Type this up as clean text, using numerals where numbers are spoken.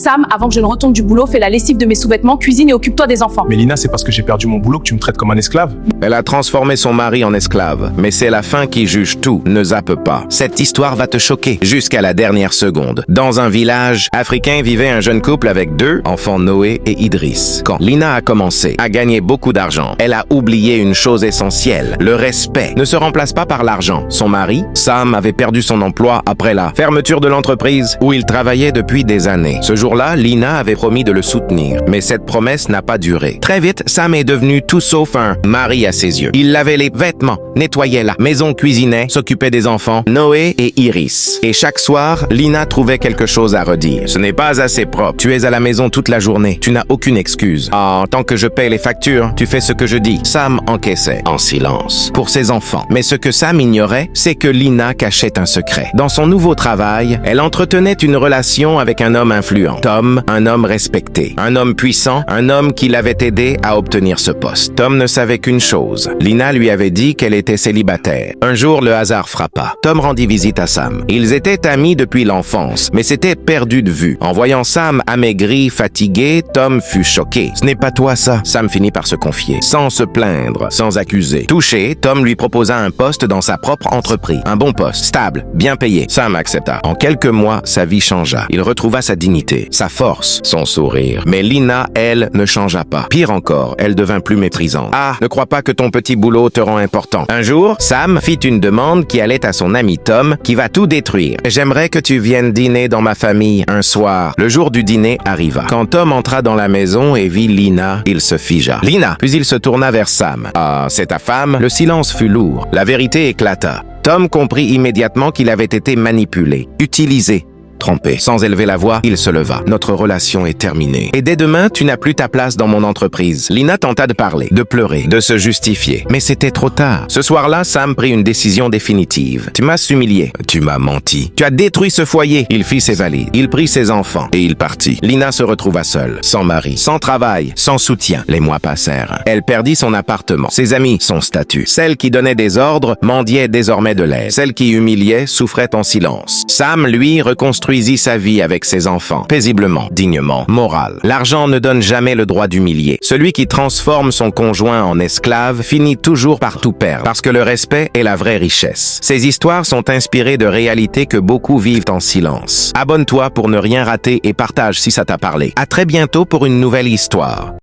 Sam, avant que je ne retourne du boulot, fais la lessive de mes sous-vêtements, cuisine et occupe-toi des enfants. Mais Lina, c'est parce que j'ai perdu mon boulot que tu me traites comme un esclave? Elle a transformé son mari en esclave, mais c'est la fin qui juge tout, ne zappe pas. Cette histoire va te choquer jusqu'à la dernière seconde. Dans un village africain vivait un jeune couple avec 2 enfants, Noé et Idriss. Quand Lina a commencé à gagner beaucoup d'argent, elle a oublié une chose essentielle. Le respect ne se remplace pas par l'argent. Son mari, Sam, avait perdu son emploi après la fermeture de l'entreprise où il travaillait depuis des années. Ce jour-là, Lina avait promis de le soutenir, mais cette promesse n'a pas duré. Très vite, Sam est devenu tout sauf un mari à ses yeux. Il lavait les vêtements, nettoyait la maison, cuisinait, s'occupait des enfants, Noé et Iris. Et chaque soir, Lina trouvait quelque chose à redire. Ce n'est pas assez propre. Tu es à la maison toute la journée. Tu n'as aucune excuse. En tant que je paie les factures, tu fais ce que je dis. Sam encaissait en silence pour ses enfants. Mais ce que Sam ignorait, c'est que Lina cachait un secret. Dans son nouveau travail, elle entretenait une relation avec un homme influent. Tom, un homme respecté, un homme puissant, un homme qui l'avait aidé à obtenir ce poste. Tom ne savait qu'une chose. Lina lui avait dit qu'elle était célibataire. Un jour, le hasard frappa. Tom rendit visite à Sam. Ils étaient amis depuis l'enfance, mais s'étaient perdus de vue. En voyant Sam amaigri, fatigué, Tom fut choqué. « Ce n'est pas toi ça !» Sam finit par se confier, sans se plaindre, sans accuser. Touché, Tom lui proposa un poste dans sa propre entreprise. Un bon poste, stable, bien payé. Sam accepta. En quelques mois, sa vie changea. Il retrouva sa dignité, sa force, son sourire. Mais Lina, elle, ne changea pas. Pire encore, elle devint plus méprisante. « Ah, ne crois pas que ton petit boulot te rend important. » Un jour, Sam fit une demande qui allait à son ami Tom, qui va tout détruire. « J'aimerais que tu viennes dîner dans ma famille un soir. » Le jour du dîner arriva. Quand Tom entra dans la maison et vit Lina, il se figea. « Lina !» Puis il se tourna vers Sam. « Ah, c'est ta femme ?» Le silence fut lourd. La vérité éclata. Tom comprit immédiatement qu'il avait été manipulé, utilisé, trompé. Sans élever la voix, il se leva. « Notre relation est terminée. Et dès demain, tu n'as plus ta place dans mon entreprise. » Lina tenta de parler, de pleurer, de se justifier. Mais c'était trop tard. Ce soir-là, Sam prit une décision définitive. « Tu m'as humilié. Tu m'as menti. Tu as détruit ce foyer. » Il fit ses valises. Il prit ses enfants et il partit. Lina se retrouva seule, sans mari, sans travail, sans soutien. Les mois passèrent. Elle perdit son appartement, ses amis, son statut. Celle qui donnait des ordres mendiait désormais de l'aide. Celle qui humiliait souffrait en silence. Sam, lui, reconstruisit sa vie avec ses enfants, paisiblement, dignement, moral. L'argent ne donne jamais le droit d'humilier. Celui qui transforme son conjoint en esclave finit toujours par tout perdre, parce que le respect est la vraie richesse. Ces histoires sont inspirées de réalités que beaucoup vivent en silence. Abonne-toi pour ne rien rater et partage si ça t'a parlé. À très bientôt pour une nouvelle histoire.